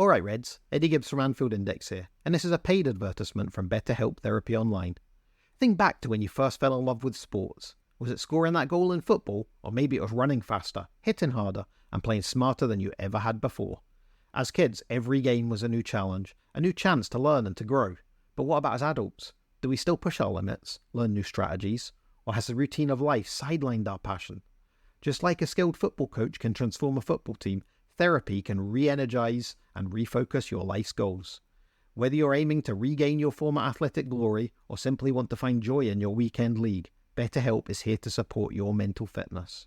Alright Reds, Eddie Gibbs from Anfield Index here, and this is a paid advertisement from BetterHelp Therapy Online. Think back to when you first fell in love with sports. Was it scoring that goal in football, or maybe it was running faster, hitting harder, and playing smarter than you ever had before? As kids, every game was a new challenge, a new chance to learn and to grow. But what about as adults? Do we still push our limits, learn new strategies, or has the routine of life sidelined our passion? Just like a skilled football coach can transform a football team, therapy can re-energize and refocus your life's goals. Whether you're aiming to regain your former athletic glory or simply want to find joy in your weekend league, BetterHelp is here to support your mental fitness.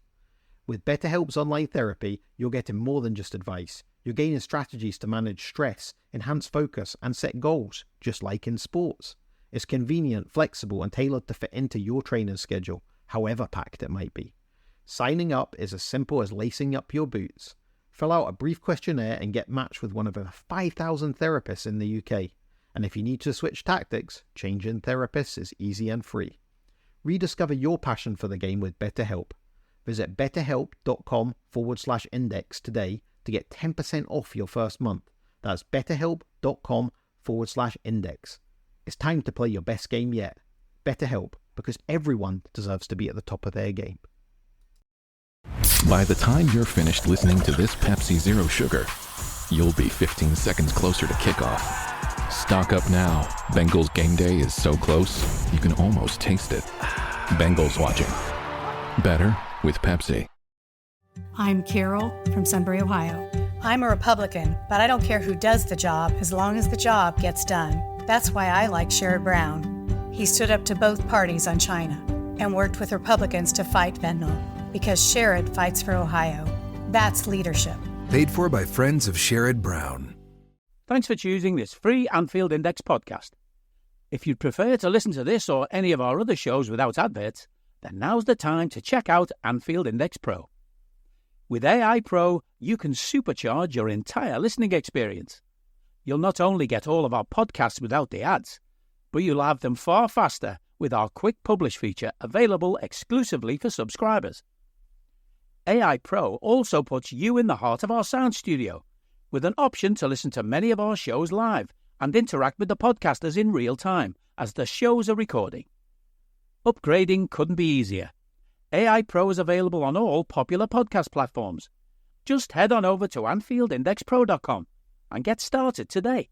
With BetterHelp's online therapy, you're getting more than just advice. You're gaining strategies to manage stress, enhance focus, and set goals, just like in sports. It's convenient, flexible, and tailored to fit into your training schedule, however packed it might be. Signing up is as simple as lacing up your boots. Fill out a brief questionnaire and get matched with one of over 5,000 therapists in the UK. And if you need to switch tactics, changing therapists is easy and free. Rediscover your passion for the game with BetterHelp. Visit betterhelp.com/index today to get 10% off your first month. That's betterhelp.com/index. It's time to play your best game yet. BetterHelp, because everyone deserves to be at the top of their game. By the time you're finished listening to this Pepsi Zero Sugar, you'll be 15 seconds closer to kickoff. Stock up now. Bengals game day is so close, you can almost taste it. Bengals watching. Better with Pepsi. I'm Carol from Sunbury, Ohio. I'm a Republican, but I don't care who does the job as long as the job gets done. That's why I like Sherrod Brown. He stood up to both parties on China and worked with Republicans to fight fentanyl because Sherrod fights for Ohio. That's leadership. Paid for by friends of Sherrod Brown. Thanks for choosing this free Anfield Index podcast. If you'd prefer to listen to this or any of our other shows without adverts, then now's the time to check out Anfield Index Pro. With AI Pro, you can supercharge your entire listening experience. You'll not only get all of our podcasts without the ads, but you'll have them far faster with our Quick Publish feature available exclusively for subscribers. AI Pro also puts you in the heart of our sound studio, with an option to listen to many of our shows live and interact with the podcasters in real time as the shows are recording. Upgrading couldn't be easier. AI Pro is available on all popular podcast platforms. Just head on over to AnfieldIndexPro.com and get started today.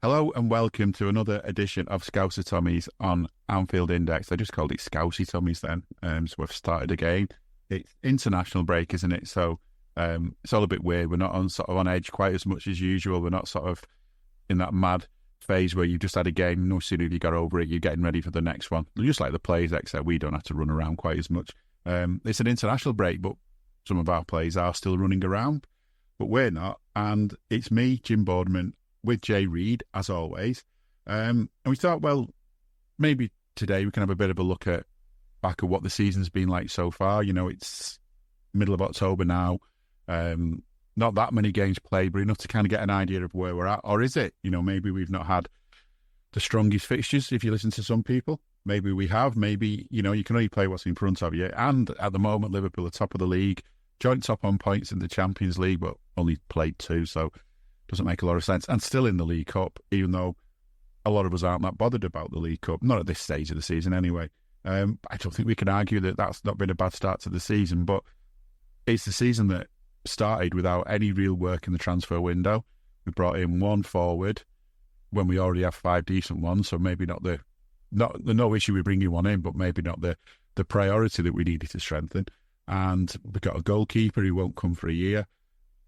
Hello and welcome to another edition of Scouser Tommies on Anfield Index. I just called it Scouser Tommies then, so we've started again. It's international break, isn't it? So it's all a bit weird. We're not on edge quite as much as usual. We're not sort of in that mad phase where you've just had a game. No sooner have you got over it, you're getting ready for the next one. Just like the players, except we don't have to run around quite as much. It's an international break, but some of our players are still running around, but we're not. And it's me, Jim Boardman, with Jay Reid, as always. And we thought, well, maybe today we can have a bit of a look back at what the season's been like so far. You know, it's middle of October now. Not that many games played, but enough to kind of get an idea of where we're at. Or is it? You know, maybe we've not had the strongest fixtures, if you listen to some people. Maybe we have. Maybe, you know, you can only play what's in front of you. And at the moment, Liverpool are top of the league, joint top on points in the Champions League, but only played 2, so it doesn't make a lot of sense. And still in the League Cup, even though a lot of us aren't that bothered about the League Cup. Not at this stage of the season anyway. I don't think we can argue that that's not been a bad start to the season, but it's the season that started without any real work in the transfer window. We brought in one forward when we already have 5 decent ones, so maybe no issue with bringing one in, but maybe not the priority that we needed to strengthen. And we've got a goalkeeper who won't come for a year,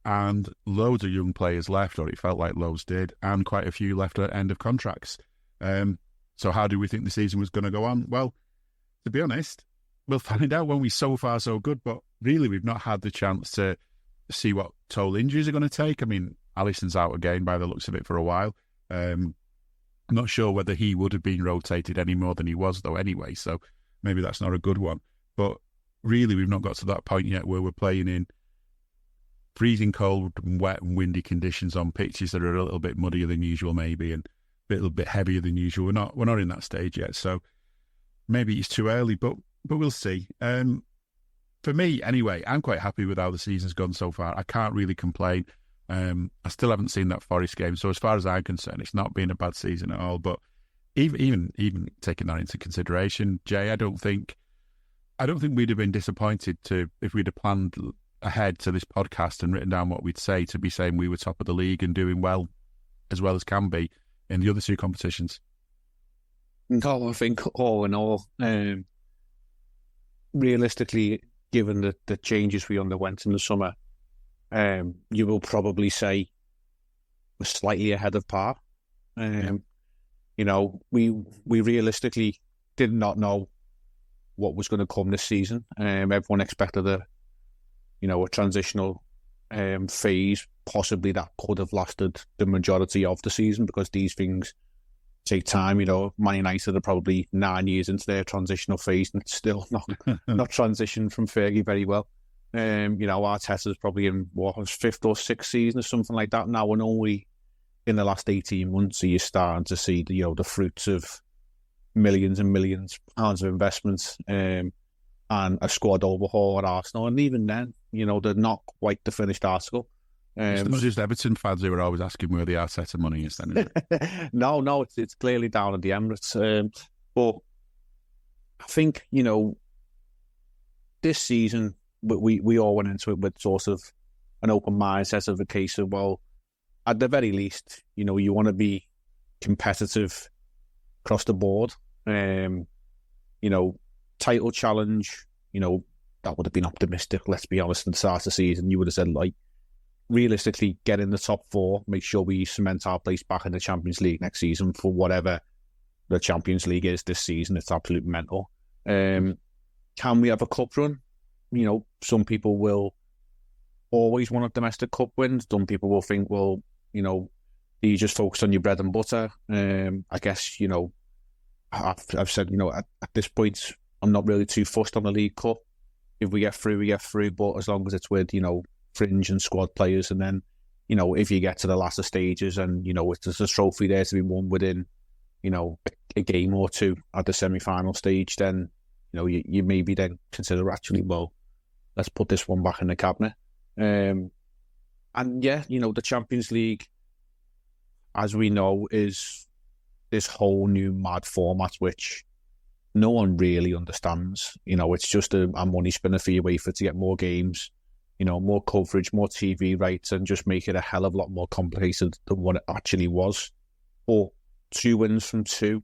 and loads of young players left, or it felt like loads did, and quite a few left at end of contracts. So how do we think the season was going to go on? Well, to be honest, we'll find out when we're so far so good, but really we've not had the chance to see what toll injuries are going to take. I mean, Alisson's out again by the looks of it for a while. I'm not sure whether he would have been rotated any more than he was though anyway, so maybe that's not a good one. But really we've not got to that point yet where we're playing in freezing cold and wet and windy conditions on pitches that are a little bit muddier than usual maybe and a little bit heavier than usual. We're not in that stage yet, so maybe it's too early, but we'll see. For me, anyway, I'm quite happy with how the season's gone so far. I can't really complain. I still haven't seen that Forest game. So as far as I'm concerned, it's not been a bad season at all. But even taking that into consideration, Jay, I don't think we'd have been disappointed if we'd have planned ahead to this podcast and written down what we'd say to be saying we were top of the league and doing well as can be in the other two competitions. No, I think all in all, realistically, given the changes we underwent in the summer, you will probably say we're slightly ahead of par. You know, we realistically did not know what was going to come this season. Everyone expected a transitional phase, possibly that could have lasted the majority of the season, because these things take time. You know, Man United are probably 9 years into their transitional phase and still not transitioned from Fergie very well. Arteta's probably in his fifth or sixth season or something like that now, and only in the last 18 months are you starting to see the fruits of millions and millions of pounds of investments and a squad overhaul at Arsenal. And even then, they're not quite the finished article. It's not just Everton fans who are always asking where the Arteta money is then, is it? No, it's clearly down at the Emirates. But I think, this season, we all went into it with sort of an open mindset of a case of, well, at the very least, you want to be competitive across the board. Title challenge, that would have been optimistic, let's be honest, at the start of the season. You would have said, like, realistically, get in the top four, make sure we cement our place back in the Champions League next season for whatever the Champions League is this season. It's absolute mental. Can we have a cup run? Some people will always want a domestic cup win. Some people will think, well, you just focus on your bread and butter. I guess, I've said, at this point, I'm not really too fussed on the League Cup. If we get through, we get through. But as long as it's with, fringe and squad players, and then, if you get to the latter stages and, there's a trophy there to be won within, a game or two at the semi-final stage, then, you maybe then consider actually, well, let's put this one back in the cabinet. And yeah, the Champions League, as we know, is this whole new mad format, which no one really understands. It's just a money spinner for UEFA to get more games, more coverage, more TV rights, and just make it a hell of a lot more complicated than what it actually was. But 2 wins from 2,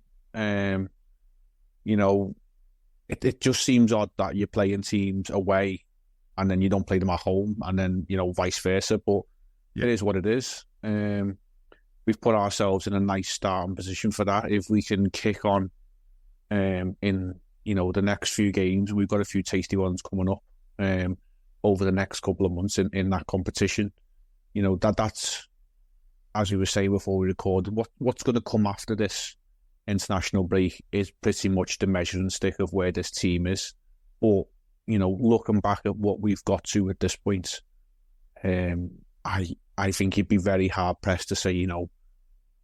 it just seems odd that you're playing teams away and then you don't play them at home, and then, vice versa. But yeah, it is what it is. We've put ourselves in a nice starting position for that. If we can kick on in, the next few games, we've got a few tasty ones coming up over the next couple of months in that competition. That's, as we were saying before we recorded, what's going to come after this international break is pretty much the measuring stick of where this team is. But, looking back at what we've got to at this point, I think you'd be very hard-pressed to say,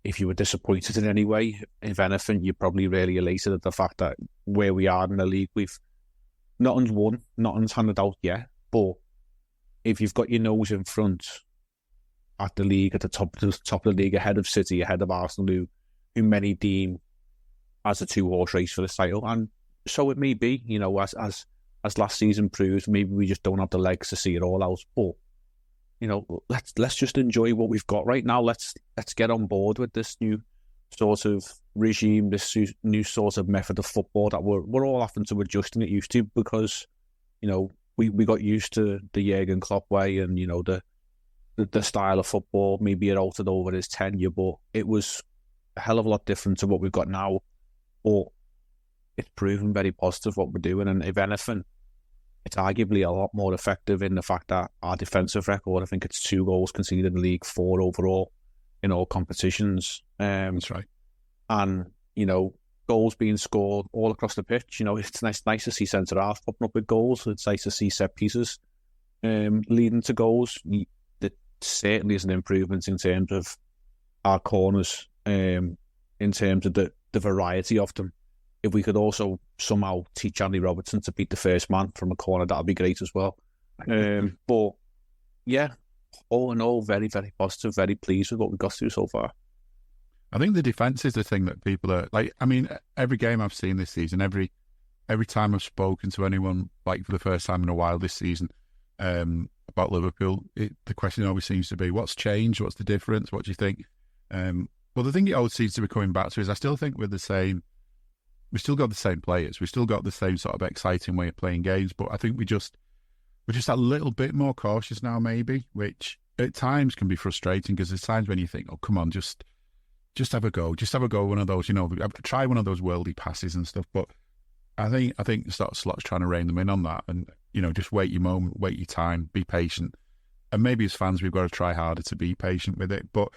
if you were disappointed in any way. If anything, you're probably really elated at the fact that where we are in the league, nothing's won, nothing's handed out yet. But if you've got your nose in front at the league, at the top of the league, ahead of City, ahead of Arsenal, who many deem as a 2-horse race for the title, and so it may be, as last season proves, maybe we just don't have the legs to see it all out. But let's just enjoy what we've got right now. Let's get on board with this new sort of regime, this new sort of method of football that we're all having to adjust and get used to, because we got used to the Jurgen Klopp way and the style of football. Maybe it altered over his tenure, but it was a hell of a lot different to what we've got now. But it's proven very positive what we're doing, and if anything, it's arguably a lot more effective in the fact that our defensive record, I think it's 2 goals conceded in the league, 4 overall in all competitions. That's right. And, goals being scored all across the pitch. It's nice to see centre-half popping up with goals. It's nice to see set pieces leading to goals. There certainly is an improvement in terms of our corners, in terms of the variety of them. If we could also somehow teach Andy Robertson to beat the first man from a corner, that would be great as well. But yeah, all in all, very, very positive, very pleased with what we got through so far. I think the defence is the thing that people are like. I mean, every game I've seen this season, every time I've spoken to anyone, like for the first time in a while this season, about Liverpool, the question always seems to be, what's changed? What's the difference? What do you think? Well, the thing it always seems to be coming back to is I still think we've still got the same players. We've still got the same sort of exciting way of playing games, but I think we're just a little bit more cautious now, maybe, which at times can be frustrating because there's times when you think, oh, come on, just have a go. Just have a go, one of those, try one of those worldy passes and stuff. But I think Slot's trying to rein them in on that and, just wait your moment, wait your time, be patient. And maybe as fans, we've got to try harder to be patient with it. But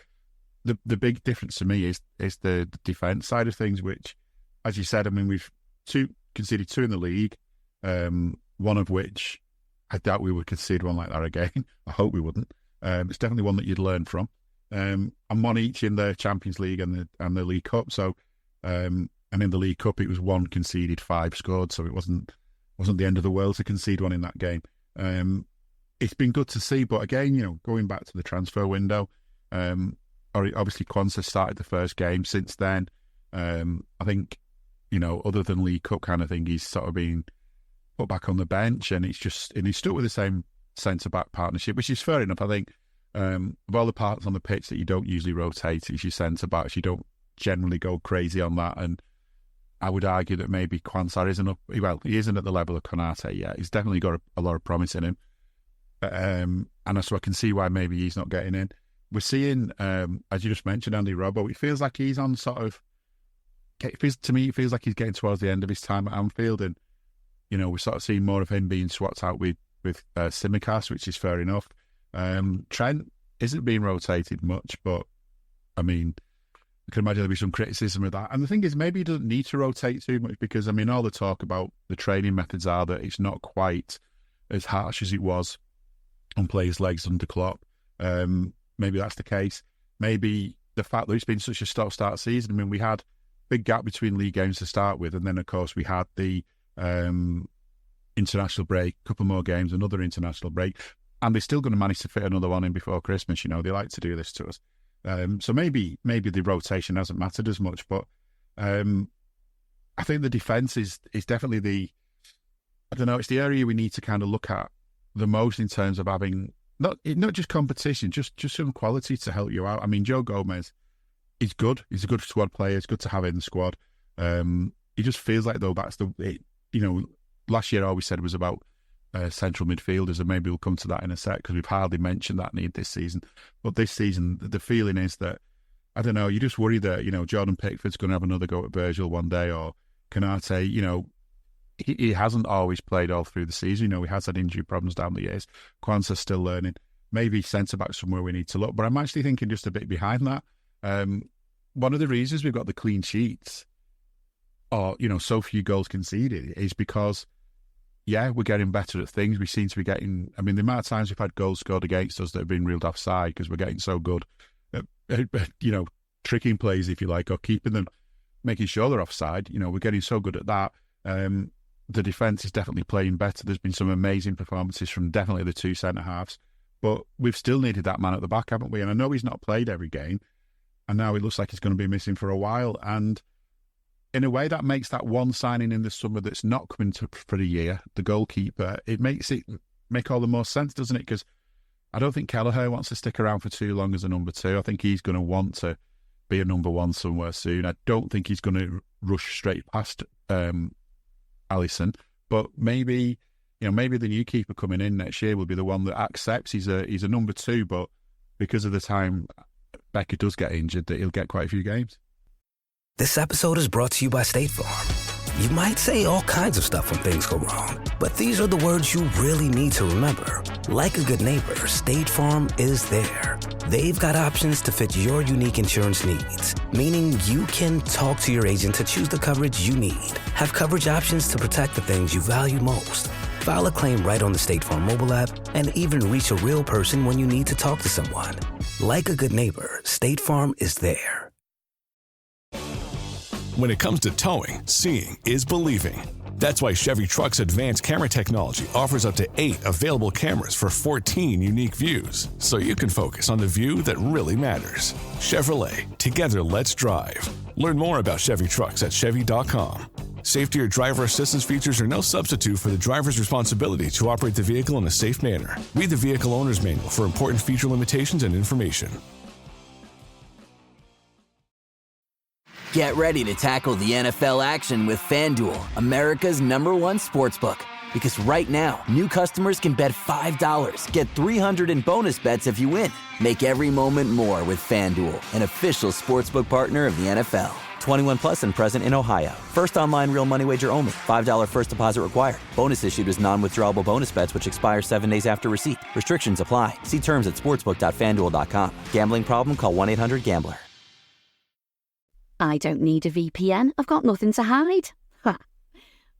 the big difference to me is the defence side of things, which, as you said, I mean, we've conceded 2 in the league, one of which I doubt we would concede one like that again. I hope we wouldn't. It's definitely one that you'd learn from. And one each in the Champions League and the League Cup. So, and in the League Cup, it was 1 conceded, 5 scored. So it wasn't the end of the world to concede one in that game. It's been good to see, but again, going back to the transfer window, obviously Quansah started the first game. Since then, I think, other than League Cup kind of thing, he's sort of been put back on the bench, and he's stuck with the same centre-back partnership, which is fair enough. I think of all the parts on the pitch that you don't usually rotate, it's your centre-backs. You don't generally go crazy on that, and I would argue that maybe Quansah isn't up. Well, he isn't at the level of Konate yet. He's definitely got a lot of promise in him, and so I can see why maybe he's not getting in. We're seeing, as you just mentioned, Andy Robbo. It feels like he's on to me, it feels like he's getting towards the end of his time at Anfield, and we're sort of seeing more of him being swapped out with Tsimikas, which is fair enough. Trent isn't being rotated much, but I mean, I can imagine there'll be some criticism of that. And the thing is, maybe he doesn't need to rotate too much because, I mean, all the talk about the training methods are that it's not quite as harsh as it was on players' legs under Klopp. Maybe that's the case. Maybe the fact that it's been such a stop-start season. I mean, we had a big gap between league games to start with, and then, of course, we had the international break, a couple more games, another international break, and they're still going to manage to fit another one in before Christmas. They like to do this to us. So maybe the rotation hasn't mattered as much, but I think the defence is definitely it's the area we need to kind of look at the most in terms of having not just competition, just some quality to help you out. I mean, Joe Gomez is good. He's a good squad player. It's good to have in the squad. He just feels like, though, that's last year all we said was about central midfielders, and maybe we'll come to that in a sec because we've hardly mentioned that need this season. But this season, the feeling is that, I don't know, you just worry that, Jordan Pickford's going to have another go at Virgil one day, or Konate, he hasn't always played all through the season. He has had injury problems down the years. Quansah's still learning. Maybe centre-back somewhere we need to look. But I'm actually thinking just a bit behind that. One of the reasons we've got the clean sheets, or, so few goals conceded, is because, we're getting better at things. We seem to be getting, I mean, the amount of times we've had goals scored against us that have been ruled offside because we're getting so good at, tricking plays, if you like, or keeping them, making sure they're offside. We're getting so good at that. The defence is definitely playing better. There's been some amazing performances from definitely the 2 centre-halves, but we've still needed that man at the back, haven't we? And I know he's not played every game, and now it looks like he's going to be missing for a while. And in a way, that makes that one signing in the summer that's not coming for the year, the goalkeeper, it makes it make all the more sense, doesn't it? Because I don't think Kelleher wants to stick around for too long as a number 2. I think he's going to want to be a number 1 somewhere soon. I don't think he's going to rush straight past Alisson, but maybe the new keeper coming in next year will be the one that accepts he's a number 2, but because of the time Becker does get injured, that he'll get quite a few games. This episode is brought to you by State Farm. You might say all kinds of stuff when things go wrong, but these are the words you really need to remember. Like a good neighbor, State Farm is there. They've got options to fit your unique insurance needs, meaning you can talk to your agent to choose the coverage you need, have coverage options to protect the things you value most, file a claim right on the State Farm mobile app, and even reach a real person when you need to talk to someone. Like a good neighbor, State Farm is there. When it comes to towing, seeing is believing. That's why Chevy Truck's advanced camera technology offers up to 8 available cameras for 14 unique views, so you can focus on the view that really matters. Chevrolet, together let's drive. Learn more about Chevy Trucks at Chevy.com. Safety or driver assistance features are no substitute for the driver's responsibility to operate the vehicle in a safe manner. Read the Vehicle Owner's Manual for important feature limitations and information. Get ready to tackle the NFL action with FanDuel, America's #1 sportsbook. Because right now, new customers can bet $5, get $300 in bonus bets if you win. Make every moment more with FanDuel, an official sportsbook partner of the NFL. 21 plus and present in Ohio. First online real money wager only. $5 first deposit required. Bonus issued as non-withdrawable bonus bets which expire 7 days after receipt. Restrictions apply. See terms at sportsbook.fanduel.com. Gambling problem? Call 1-800-GAMBLER. I don't need a VPN. I've got nothing to hide. Ha.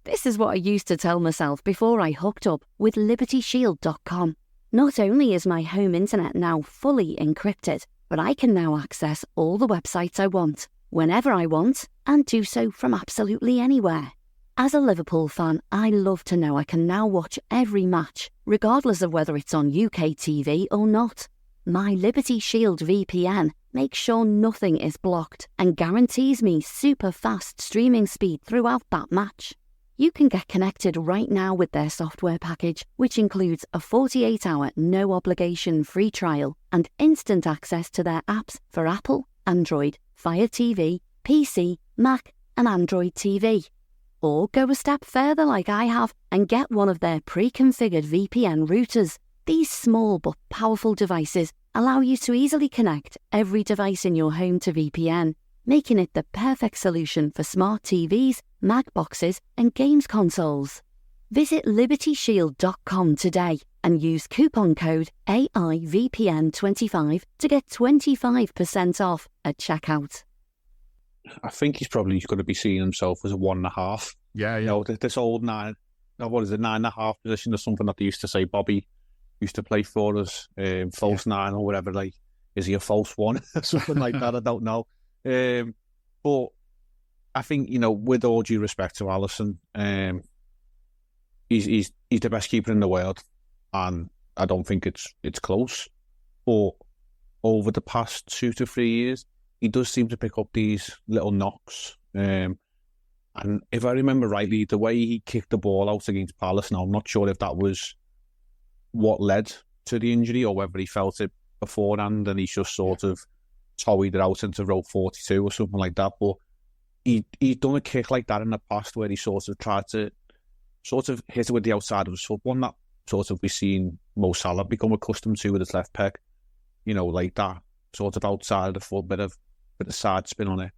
This is what I used to tell myself before I hooked up with LibertyShield.com. Not only is my home internet now fully encrypted, but I can now access all the websites I want, whenever I want, and do so from absolutely anywhere. As a Liverpool fan, I love to know I can now watch every match, regardless of whether it's on UK TV or not. My Liberty Shield VPN makes sure nothing is blocked and guarantees me super fast streaming speed throughout that match. You can get connected right now with their software package, which includes a 48-hour no-obligation free trial and instant access to their apps for Apple, Android, Fire TV, PC, Mac and Android TV. Or go a step further like I have and get one of their pre-configured VPN routers. These small but powerful devices allow you to easily connect every device in your home to VPN, making it the perfect solution for smart TVs, Mac boxes and games consoles. Visit LibertyShield.com today and use coupon code AIVPN25 to get 25% off at checkout. I think he's probably going to be seeing himself as a 1.5. Yeah. You know, this old 9.5 position or something that they used to say Bobby used to play for us, false 9 or whatever. Like, is he a false 1? Something like that, I don't know. But I think, you know, with all due respect to Alisson, he's the best keeper in the world, and I don't think it's close. But over the past 2 to 3 years, he does seem to pick up these little knocks. And if I remember rightly, the way he kicked the ball out against Palace, now I'm not sure if that was what led to the injury or whether he felt it beforehand and he's just sort of towied it out into row 42 or something like that. But he's done a kick like that in the past where he sort of tried to hit it with the outside of his foot. One that sort of we've seen Mo Salah become accustomed to with his left peg, you know, like that sort of outside of the foot, bit of side spin on it.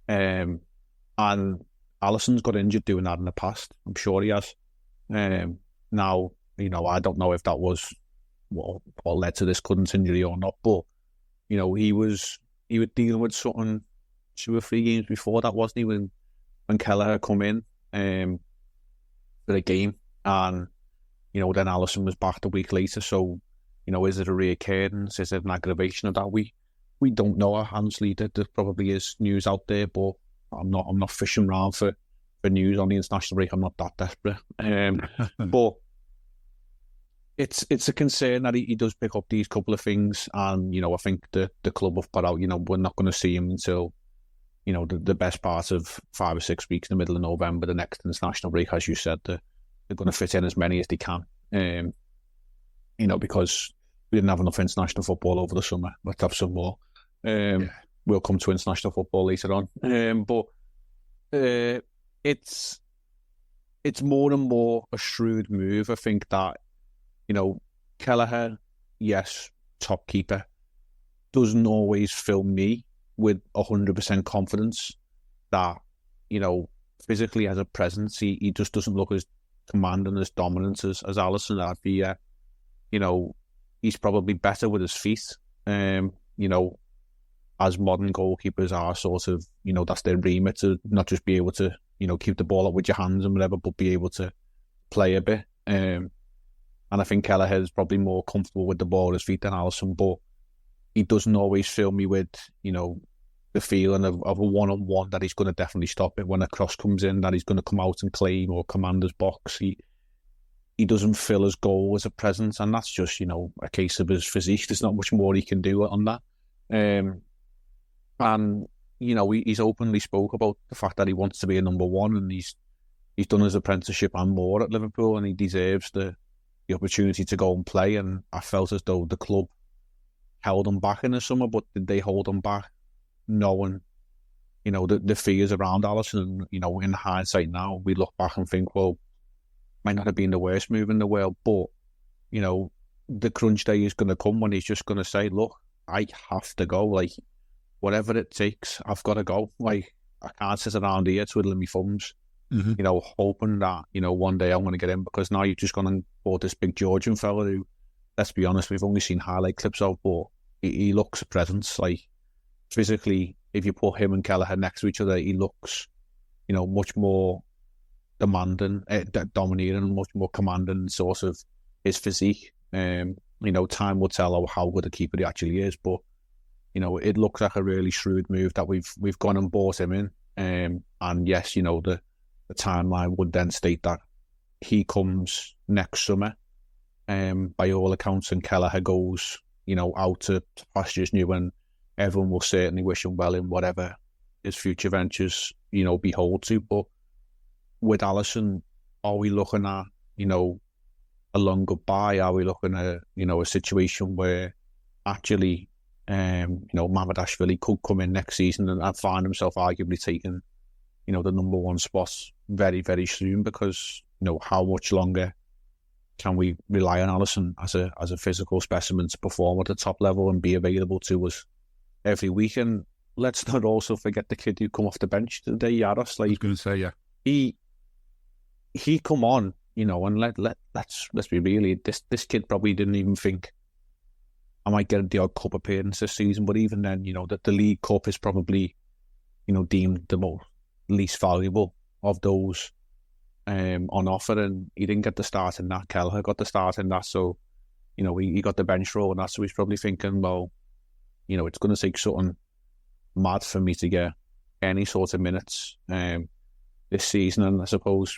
And Alisson's got injured doing that in the past. I'm sure he has. Now, you know, I don't know if that was what led to this current injury or not, but you know, he was dealing with something 2 or 3 games before that, wasn't he? When Kelleher come in for the game, and you know, then Alisson was back a week later. So, you know, is it a reoccurrence? Is it an aggravation of that? We don't know. Honestly, there probably is news out there, but I'm not fishing around for news on the international break. I'm not that desperate. But it's a concern that he does pick up these couple of things, and you know, I think the club have put out, you know, we're not going to see him until, you know, the best part of 5 or 6 weeks in the middle of November, the next international break. As you said, they're going to fit in as many as they can, you know, because we didn't have enough international football over the summer. Let's have some more. We'll come to international football later on, but it's more and more a shrewd move. I think that, you know, Kelleher, yes, top keeper, doesn't always fill me with 100% confidence that, you know, physically as a presence, he just doesn't look as commanding, as dominant as Alisson. I'd be, you know, he's probably better with his feet, you know, as modern goalkeepers are sort of, you know, that's their remit, to not just be able to, you know, keep the ball up with your hands and whatever, but be able to play a bit. And I think Kelleher is probably more comfortable with the ball at his feet than Alisson, but he doesn't always fill me with, you know, the feeling of a one-on-one that he's going to definitely stop it when a cross comes in, that he's going to come out and claim or command his box. He doesn't fill his goal as a presence, and that's just, you know, a case of his physique. There's not much more he can do on that. And, you know, he's openly spoke about the fact that he wants to be a number one, and he's done his apprenticeship and more at Liverpool, and he deserves the opportunity to go and play. And I felt as though the club held him back in the summer, but did they hold him back knowing, you know, the fears around Alisson? And, you know, in hindsight now, we look back and think, well, might not have been the worst move in the world, but, you know, the crunch day is going to come when he's just going to say, look, I have to go. Like, whatever it takes, I've got to go. Like, I can't sit around here twiddling my thumbs, you know, hoping that, you know, one day I'm going to get in, because now you've just gone and bought this big Georgian fella who, let's be honest, we've only seen highlight clips of, but he looks a presence. Like, physically, if you put him and Kelleher next to each other, he looks, you know, much more demanding, dominating, much more commanding sort of his physique. You know, time will tell how good a keeper he actually is, but, you know, it looks like a really shrewd move that we've gone and bought him in. And yes, you know, the timeline would then state that he comes next summer, by all accounts, and Kelleher goes, you know, out to pastures new, and everyone will certainly wish him well in whatever his future ventures, you know, behold to. But with Alisson, are we looking at, you know, a long goodbye? Are we looking at, you know, a situation where actually, you know, Mamadashvili could come in next season and find himself arguably taking, you know, the number one spot very, very soon? Because, you know, how much longer can we rely on Alisson as a physical specimen to perform at the top level and be available to us every week? And let's not also forget the kid who come off the bench today, Yaros. Like, I was going to say, yeah, he come on, you know, and let's be real. This kid probably didn't even think, I might get the odd cup appearance this season, but even then, you know, that the League Cup is probably, you know, deemed the most least valuable of those on offer, and he didn't get the start in that. Kelleher got the start in that, so, you know, he got the bench role, and that's so he's probably thinking, well, you know, it's going to take something mad for me to get any sort of minutes this season. And I suppose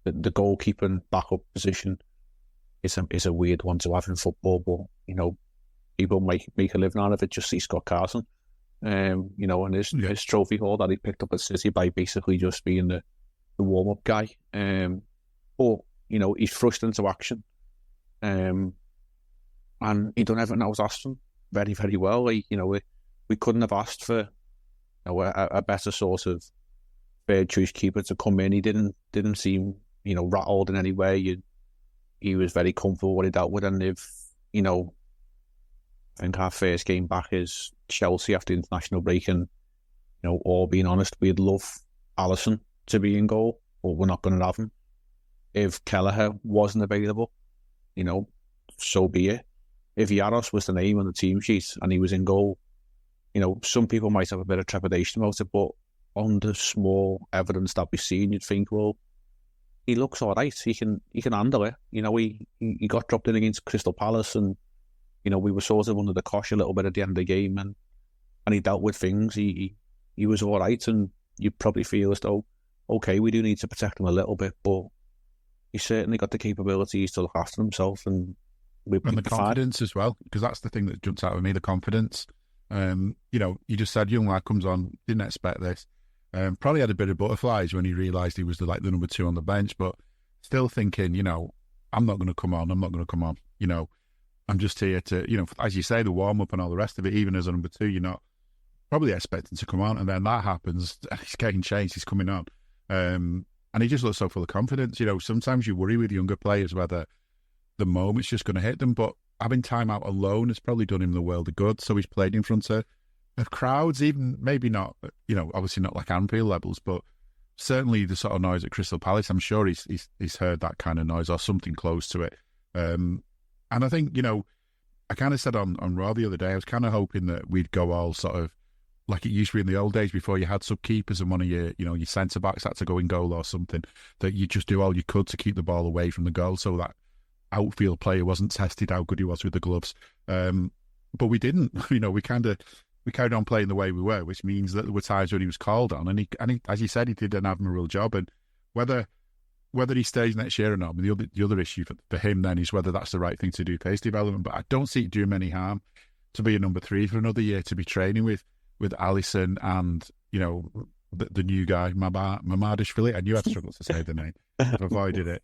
the goalkeeping backup position is a weird one to have in football, but, you know, people make a living out of it. Just see Scott Carson, you know, and his trophy haul that he picked up at City by basically just being the warm-up guy. But, you know, he's thrust into action, and he done everything that was asked of him very, very well. Like, you know, we couldn't have asked for, you know, a better sort of third choice keeper to come in. He didn't seem, you know, rattled in any way. He was very comfortable what he dealt with. And if, you know, I think our first game back is Chelsea after the international break, and, you know, all being honest, we'd love Alisson to be in goal, but we're not going to have him. If Kelleher wasn't available, you know, so be it. If Yaros was the name on the team sheet and he was in goal, you know, some people might have a bit of trepidation about it, but on the small evidence that we've seen, you'd think, well, he looks all right. He can handle it. You know, he got dropped in against Crystal Palace, and, you know, we were sort of under the cosh a little bit at the end of the game, and he dealt with things. He was all right, and you probably feel as though, okay, we do need to protect him a little bit, but he's certainly got the capabilities to look after himself, and the confidence as well, because that's the thing that jumps out at me, the confidence. You know, you just said young lad comes on, didn't expect this. Probably had a bit of butterflies when he realised he was the number two on the bench, but still thinking, you know, I'm not going to come on. You know, I'm just here to, you know, as you say, the warm-up and all the rest of it. Even as a number two, you're not probably expecting to come on, and then that happens, and he's getting changed, he's coming on. And he just looks so full of confidence. You know, sometimes you worry with younger players whether the moment's just going to hit them, but having time out alone has probably done him the world of good. So he's played in front of crowds, even maybe not, you know, obviously not like Anfield levels, but certainly the sort of noise at Crystal Palace, I'm sure he's heard that kind of noise or something close to it. And I think, you know, I kind of said on Raw the other day, I was kind of hoping that we'd go all sort of like it used to be in the old days before you had sub-keepers and one of your, you know, your centre-backs had to go in goal or something, that you just do all you could to keep the ball away from the goal so that outfield player wasn't tested how good he was with the gloves. But we didn't. You know, we we carried on playing the way we were, which means that there were times when he was called on, and he, as you said, he did an admirable job. And whether he stays next year or not, I mean, the other issue for him then is whether that's the right thing to do, pace development. But I don't see it doing any harm to be a number 3 for another year, to be training with Alisson and, you know, the new guy, Mamardashvili. I knew I'd struggle to say the name. I've avoided it.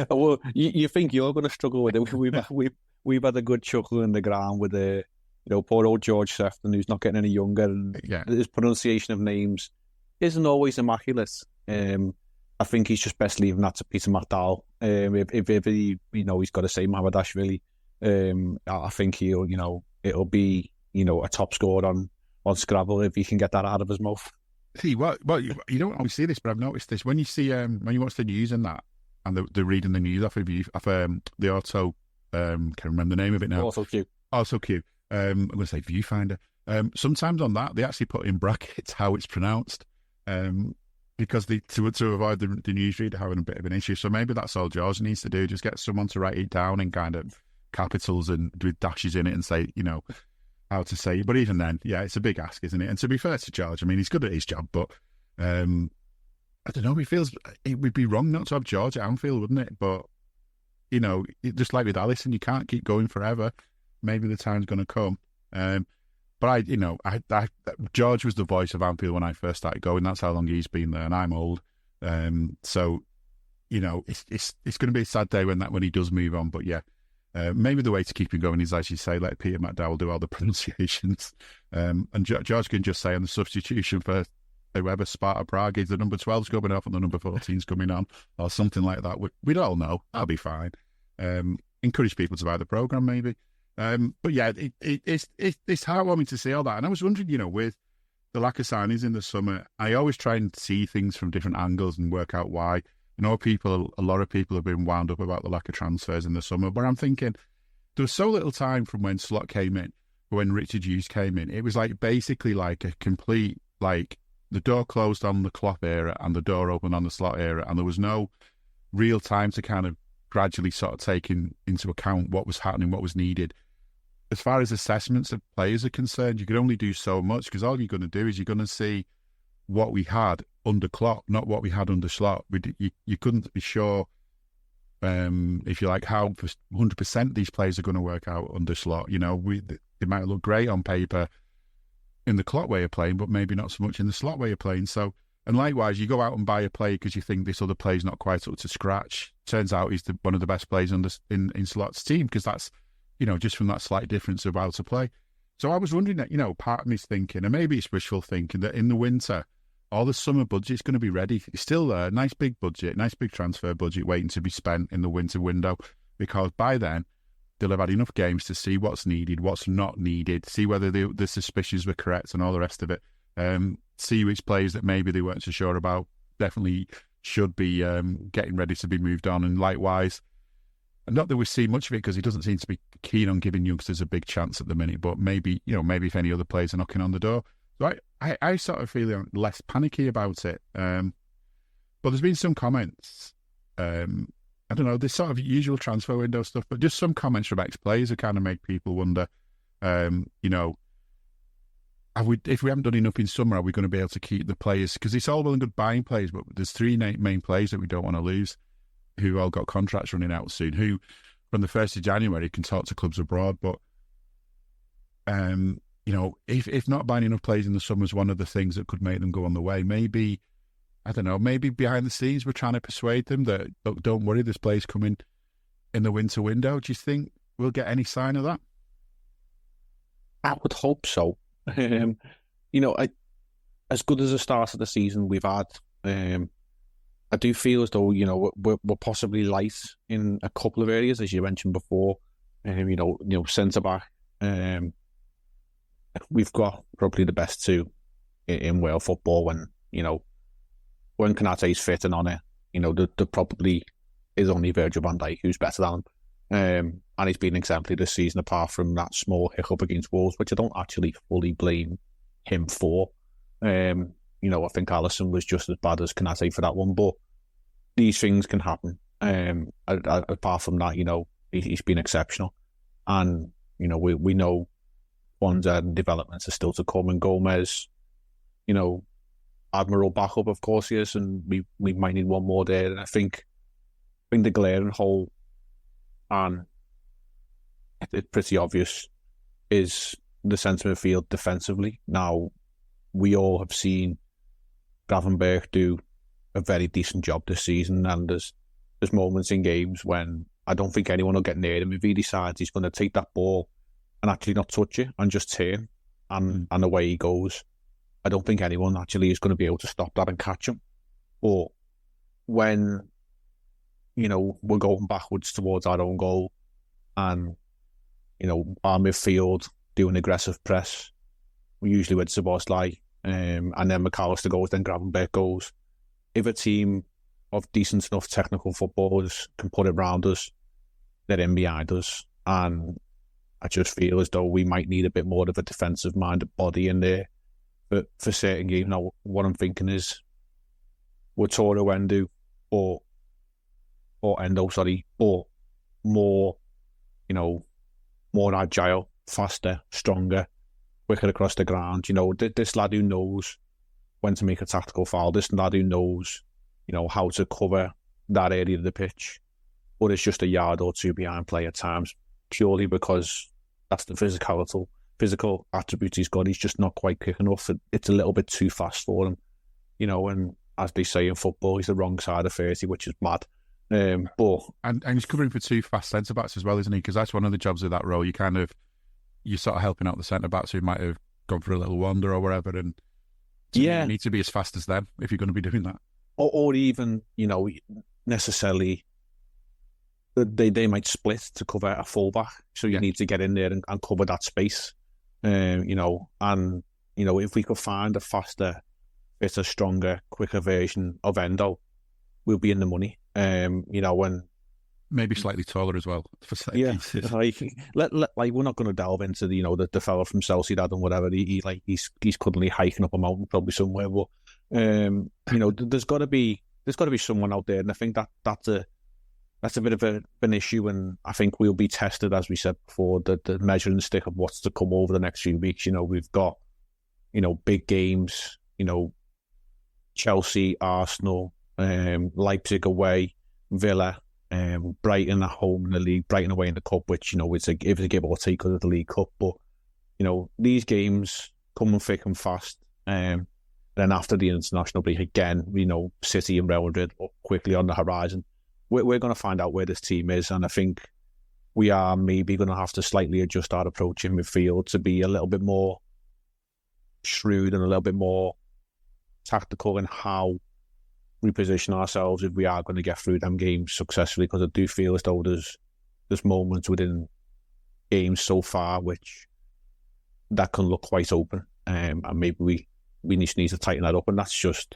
Well, you think you're going to struggle with it? We've had a good chuckle in the ground with poor old George Sefton, who's not getting any younger, and his pronunciation of names isn't always immaculate. I think he's just best leaving that to Peter McDowell. If he, he's got to say Mamardashvili, I think it'll be, a top scorer on Scrabble if he can get that out of his mouth. See, well, you don't always see this, but I've noticed this when you see when you watch the news and that, and they're reading the news off the auto, can't remember the name of it now. Also Q. I'm going to say Viewfinder. Sometimes on that they actually put in brackets how it's pronounced, because to avoid the newsreader having a bit of an issue. So maybe that's all George needs to do. Just get someone to write it down in kind of capitals and with dashes in it and say, how to say it. But even then, yeah, it's a big ask, isn't it? And to be fair to George, I mean, he's good at his job, but I don't know. He feels it would be wrong not to have George at Anfield, wouldn't it? But just like with Alisson, you can't keep going forever. Maybe the time's going to come. But George was the voice of Anfield when I first started going. That's how long he's been there, and I'm old. So it's going to be a sad day when he does move on. But yeah. Maybe the way to keep him going is, as you say, let Peter McDowell do all the pronunciations. And George can just say on the substitution for whoever, Sparta Prague, is the number 12's coming off and the number 14's coming on, or something like that. We'd all know. That'll be fine. Encourage people to buy the programme, maybe. But yeah, it's heartwarming to see all that. And I was wondering, with the lack of signings in the summer, I always try and see things from different angles and work out why. I know a lot of people have been wound up about the lack of transfers in the summer, but I'm thinking there was so little time from when Slot came in, when Richard Hughes came in. It was basically like a complete, the door closed on the Klopp era and the door opened on the Slot era, and there was no real time to kind of gradually sort of take into account what was happening, what was needed. As far as assessments of players are concerned, you could only do so much, because all you're going to do is you're going to see what we had under Klopp, not what we had under Slot. You couldn't be sure, if you like, how 100% these players are going to work out under Slot. They might look great on paper in the Klopp way of playing, but maybe not so much in the Slot way of playing. So, and likewise, you go out and buy a player because you think this other player's not quite up to scratch. Turns out he's one of the best players in Slot's team, because that's, just from that slight difference of how to play. So I was wondering that, part of me's thinking, and maybe it's wishful thinking, that in the winter, all the summer budget's going to be ready. It's still there, nice big budget, nice big transfer budget waiting to be spent in the winter window, because by then they'll have had enough games to see what's needed, what's not needed, see whether the suspicions were correct and all the rest of it. See which players that maybe they weren't so sure about definitely should be getting ready to be moved on. And likewise, and not that we see much of it, because he doesn't seem to be keen on giving youngsters a big chance at the minute, but maybe if any other players are knocking on the door. So I sort of feel less panicky about it. But there's been some comments, I don't know, this sort of usual transfer window stuff, but just some comments from ex-players that kind of make people wonder, if we haven't done enough in summer, are we going to be able to keep the players? Because it's all well and good buying players, but there's 3 main players that we don't want to lose, who all got contracts running out soon, who from the 1st of January can talk to clubs abroad. But, if not buying enough players in the summer is one of the things that could make them go on the way, maybe, I don't know, maybe behind the scenes we're trying to persuade them that, don't worry, this player's coming in the winter window. Do you think we'll get any sign of that? I would hope so. As good as the start of the season we've had, I do feel as though, we're possibly light in a couple of areas, as you mentioned before. Centre-back. We've got probably the best 2 in world football when Konaté's fit and on it. There probably is only Virgil van Dijk who's better than him. And he's been exemplary this season, apart from that small hiccup against Wolves, which I don't actually fully blame him for. I think Alisson was just as bad as Konaté for that one, but these things can happen. Apart from that, he's been exceptional. And, we know ones and developments are still to come. And Gomez, you know, admirable backup, of course he is, and we might need one more there. And I think the glaring hole, and it's pretty obvious, is the centre midfield defensively. Now, we all have seen Gravenberch do a very decent job this season, and there's moments in games when I don't think anyone will get near him if he decides he's going to take that ball and actually not touch it and just turn and away he goes. I don't think anyone actually is going to be able to stop that and catch him. But when, you know, we're going backwards towards our own goal and, you know, our midfield doing aggressive press, we usually with Szoboszlai, and then McAllister goes, then Gravenberch goes. If a team of decent enough technical footballers can put it round us, they're in behind us. And I just feel as though we might need a bit more of a defensive-minded body in there for certain games. Now, what I'm thinking is, we're Toro Endu or Endo, or more, you know, more agile, faster, stronger, quicker across the ground. You know, this lad who knows when to make a tactical foul, this lad who knows, you know, how to cover that area of the pitch, but it's just a yard or two behind play at times, purely because that's the physical attributes he's got. He's just not quite quick enough. It's a little bit too fast for him, you know, and as they say in football, he's the wrong side of 30, which is mad. But and he's covering for two fast centre-backs as well, isn't he? Because that's one of the jobs of that role. You're sort of helping out the centre-backs who might have gone for a little wander or whatever, and you need to be as fast as them if you're going to be doing that. Or even, you know, necessarily they might split to cover a fullback, so you need to get in there and cover that space. You know, and, you know, if we could find a faster, fitter, stronger, quicker version of Endo, we'll be in the money. You know, when maybe slightly taller as well. For pieces. Like we're not going to delve into the fella from Sociedad and whatever. He's currently hiking up a mountain probably somewhere. But you know, there's got to be someone out there, and I think that's a bit of an issue. And I think we'll be tested, as we said before, the measuring stick of what's to come over the next few weeks. You know, we've got, you know, big games. You know, Chelsea, Arsenal, Leipzig away, Villa, Brighton at home in the league, Brighton away in the cup, which, you know, it's a give or take because of the League Cup. But, you know, these games coming thick and fast. Then after the international break, again, you know, City and Real Madrid up quickly on the horizon. We're going to find out where this team is, and I think we are maybe going to have to slightly adjust our approach in midfield to be a little bit more shrewd and a little bit more tactical in how we position ourselves if we are going to get through them games successfully, because I do feel as though there's moments within games so far which that can look quite open, and maybe we just need to tighten that up, and that's just,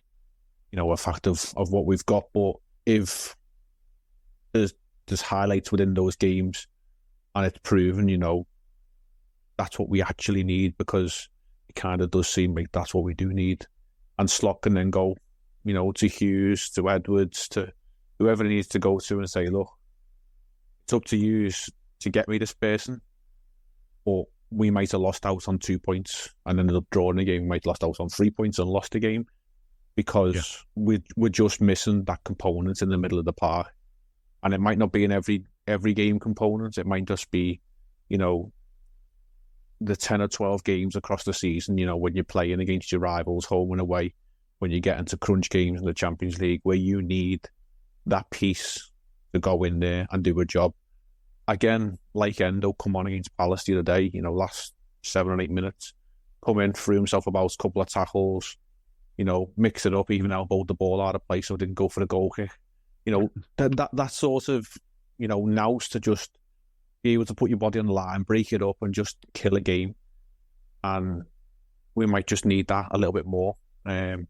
you know, a fact of what we've got. But if there's highlights within those games and it's proven, you know, that's what we actually need, because it kind of does seem like that's what we do need. And Slot can then go, you know, to Hughes, to Edwards, to whoever he needs to go to and say, look, it's up to you to get me this person, or we might have lost out on 2 points and ended up drawing the game. We might have lost out on 3 points and lost the game because we're just missing that component in the middle of the park. And it might not be in every game component. It might just be, you know, the 10 or 12 games across the season, you know, when you're playing against your rivals home and away, when you get into crunch games in the Champions League, where you need that piece to go in there and do a job. Again, like Endo, come on against Palace the other day, you know, last 7 or 8 minutes, come in, threw himself about a couple of tackles, you know, mix it up, even elbowed the ball out of place so didn't go for the goal kick. You know, that sort of, you know, nous to just be able to put your body on the line, break it up and just kill a game. And we might just need that a little bit more. But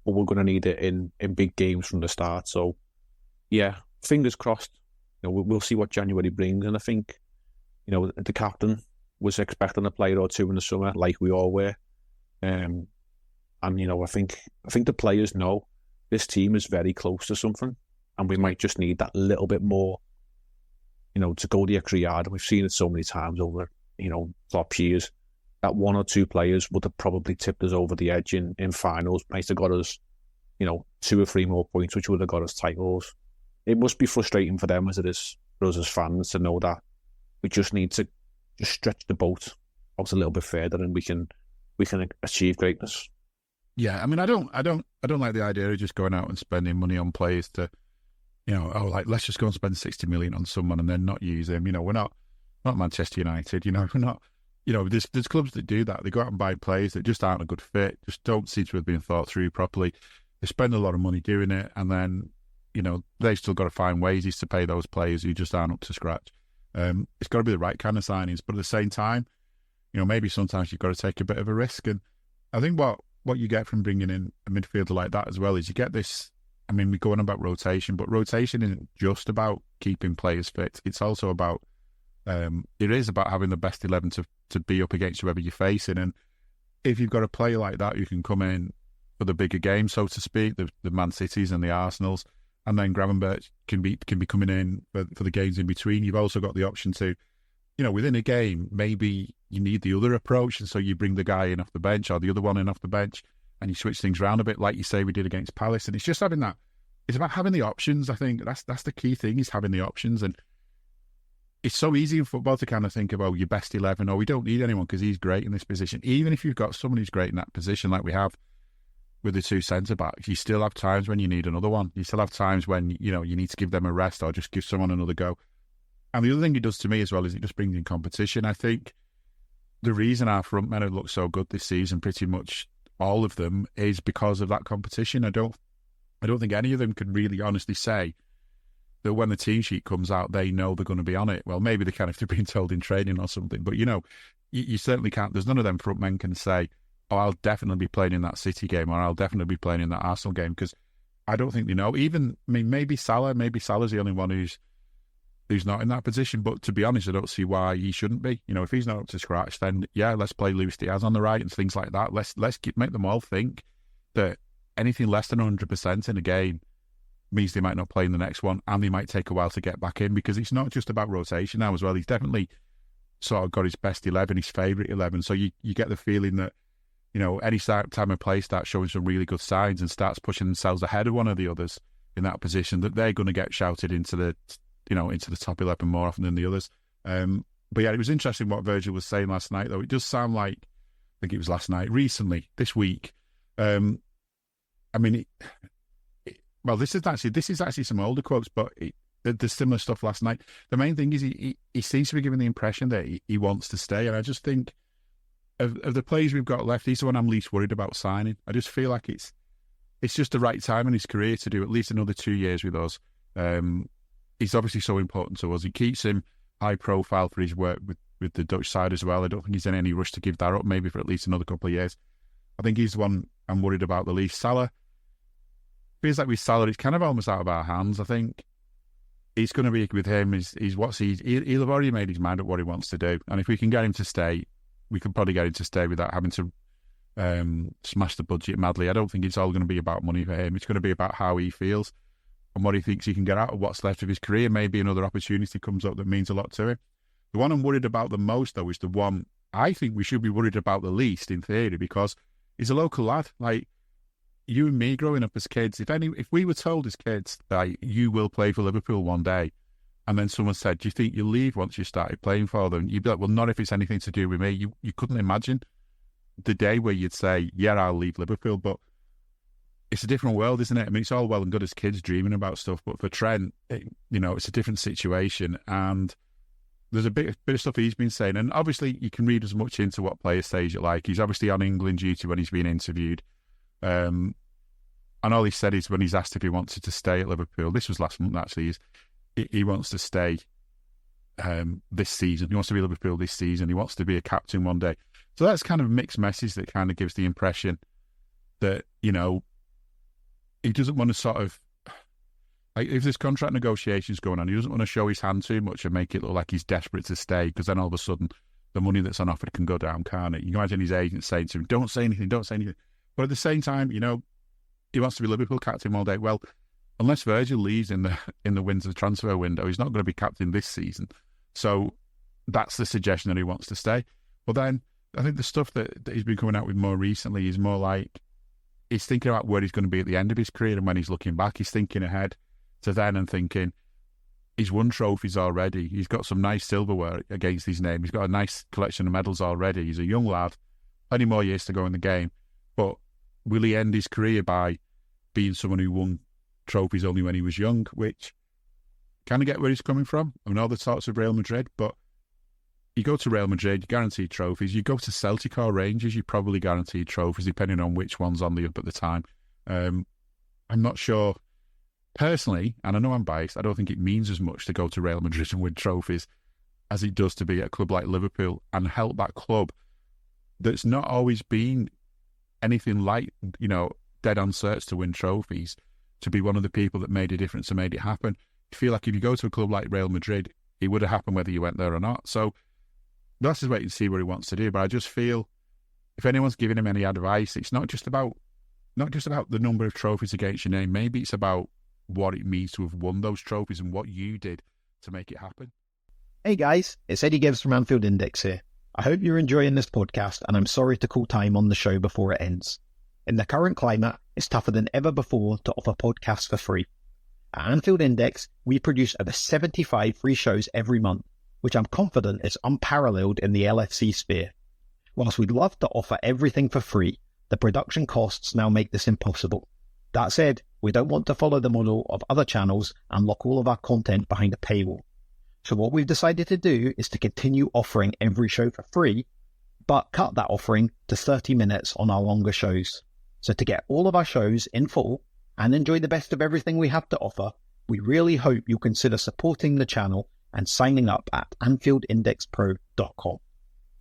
we're going to need it in big games from the start. So, yeah, fingers crossed. You know, we'll see what January brings. And I think, you know, the captain was expecting a player or two in the summer, like we all were. And, you know, I think the players know this team is very close to something. And we might just need that little bit more, you know, to go the extra yard. And we've seen it so many times over, you know, top years. that one or two players would have probably tipped us over the edge in finals, might have got us, 2 or 3 more points, which would have got us titles. It must be frustrating for them as it is for us as fans to know that we just need to just stretch the boat out a little bit further, and we can achieve greatness. Yeah, I mean, I don't like the idea of just going out and spending money on players to, let's just go and spend 60 million on someone and then not use him. We're not Manchester United. We're not. There's clubs that do that. They go out and buy players that just aren't a good fit, just don't seem to have been thought through properly. They spend a lot of money doing it, and then they've still got to find ways to pay those players who just aren't up to scratch. It's got to be the right kind of signings, but at the same time, maybe sometimes you've got to take a bit of a risk. And I think what you get from bringing in a midfielder like that as well is you get this. I mean, we go on about rotation, but rotation isn't just about keeping players fit. It's also about it is about having the best 11 to be up against whoever you're facing. And if you've got a player like that who can come in for the bigger game, so to speak, the Man Cities and the Arsenals, and then Gravenberch can be coming in for the games in between. You've also got the option to, within a game, maybe you need the other approach, and so you bring the guy in off the bench or the other one in off the bench, and you switch things around a bit, like you say we did against Palace. And it's just having that. It's about having the options. I think that's the key thing, is having the options. And it's so easy in football to kind of think about your best 11, or we don't need anyone because he's great in this position. Even if you've got someone who's great in that position, like we have with the 2 centre-backs, you still have times when you need another one. You still have times when, you need to give them a rest or just give someone another go. And the other thing it does to me as well is it just brings in competition. I think the reason our front men have looked so good this season, pretty much all of them, is because of that competition. I don't think any of them can really honestly say that when the team sheet comes out, they know they're going to be on it. Well, maybe they can if they're being told in training or something, but you certainly can't. There's none of them front men can say, oh, I'll definitely be playing in that City game, or I'll definitely be playing in that Arsenal game, because I don't think they know. Even, maybe Salah's the only one who's not in that position, but to be honest, I don't see why he shouldn't be. If he's not up to scratch, then yeah, let's play Luis Diaz on the right and things like that. Let's make them all think that anything less than 100% in a game means they might not play in the next one, and they might take a while to get back in, because it's not just about rotation now as well. He's definitely sort of got his best 11, his favourite 11. So you get the feeling that, any time a player starts showing some really good signs and starts pushing themselves ahead of one of the others in that position, that they're going to get shouted into the top 11 more often than the others. But yeah, it was interesting what Virgil was saying last night, though. It does sound like, I think it was last night, recently, this week. This is actually some older quotes, but there's similar stuff last night. The main thing is he seems to be giving the impression that he wants to stay, and I just think of the players we've got left, he's the one I'm least worried about signing. I just feel like it's just the right time in his career to do at least another 2 years with us. He's obviously so important to us. He keeps him high profile for his work with the Dutch side as well. I don't think he's in any rush to give that up, maybe for at least another couple of years. I think he's the one I'm worried about the least. Salah, feels like with Salah, it's kind of almost out of our hands. I think it's going to be with him. He'll have already made his mind up what he wants to do, and if we can get him to stay, we could probably get him to stay without having to smash the budget madly. I don't think it's all going to be about money for him. It's going to be about how he feels and what he thinks he can get out of what's left of his career. Maybe another opportunity comes up that means a lot to him. The one I'm worried about the most, though, is the one I think we should be worried about the least, in theory, because he's a local lad. Like you and me growing up as kids, if we were told as kids that you will play for Liverpool one day, and then someone said, do you think you'll leave once you started playing for them? You'd be like, well, not if it's anything to do with me. You couldn't imagine the day where you'd say, yeah, I'll leave Liverpool. But it's a different world, isn't it? I mean, it's all well and good as kids dreaming about stuff, but for Trent, it's a different situation. And there's a bit of stuff he's been saying. And obviously, you can read as much into what players say as you like. He's obviously on England duty when he's being interviewed. And all he said is when he's asked if he wanted to stay at Liverpool, this was last month actually, he wants to stay this season. He wants to be Liverpool this season. He wants to be a captain one day. So that's kind of a mixed message that kind of gives the impression that, he doesn't want to sort of, like, if there's contract negotiations going on, he doesn't want to show his hand too much and make it look like he's desperate to stay, because then all of a sudden the money that's on offer can go down, can't it? You can imagine his agent saying to him, don't say anything. But at the same time, he wants to be Liverpool captain all day. Well, unless Virgil leaves in the winter transfer window, he's not going to be captain this season. So that's the suggestion that he wants to stay. But then I think the stuff that he's been coming out with more recently is more like he's thinking about where he's going to be at the end of his career, and when he's looking back, he's thinking ahead to then and thinking he's won trophies already. He's got some nice silverware against his name. He's got a nice collection of medals already. He's a young lad, plenty more years to go in the game. But will he end his career by being someone who won trophies only when he was young, which kind of get where he's coming from? I know the talks of Real Madrid, but you go to Real Madrid, you guaranteed trophies. You go to Celtic or Rangers, you probably guaranteed trophies, depending on which one's on the up at the time. I'm not sure, personally, and I know I'm biased, I don't think it means as much to go to Real Madrid and win trophies as it does to be at a club like Liverpool and help that club that's not always been anything like, dead on certs to win trophies, to be one of the people that made a difference and made it happen. I feel like if you go to a club like Real Madrid, it would have happened whether you went there or not. So that's just waiting to see what he wants to do. But I just feel if anyone's giving him any advice, it's not just about the number of trophies against your name. Maybe it's about what it means to have won those trophies and what you did to make it happen. Hey guys, it's Eddie Gibbs from Anfield Index here. I hope you're enjoying this podcast, and I'm sorry to call time on the show before it ends. In the current climate, it's tougher than ever before to offer podcasts for free. At Anfield Index, we produce over 75 free shows every month, which I'm confident is unparalleled in the LFC sphere. Whilst we'd love to offer everything for free, the production costs now make this impossible. That said, we don't want to follow the model of other channels and lock all of our content behind a paywall. So what we've decided to do is to continue offering every show for free, but cut that offering to 30 minutes on our longer shows. So to get all of our shows in full and enjoy the best of everything we have to offer, we really hope you'll consider supporting the channel and signing up at AnfieldIndexPro.com.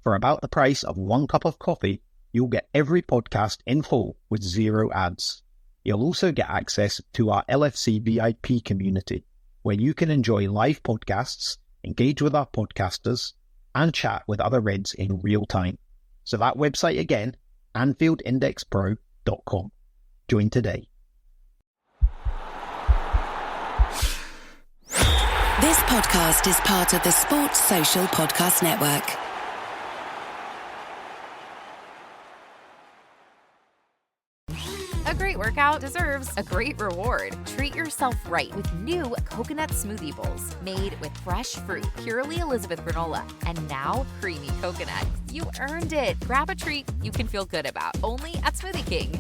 For about the price of 1 cup of coffee, you'll get every podcast in full with 0 ads. You'll also get access to our LFC VIP community, where you can enjoy live podcasts, engage with our podcasters, and chat with other Reds in real time. So that website again, AnfieldIndexPro.com. Join today. This podcast is part of the Sports Social Podcast Network. A great workout deserves a great reward. Treat yourself right with new coconut smoothie bowls made with fresh fruit, purely Elizabeth granola, and now creamy coconut. You earned it. Grab a treat you can feel good about, only at Smoothie King.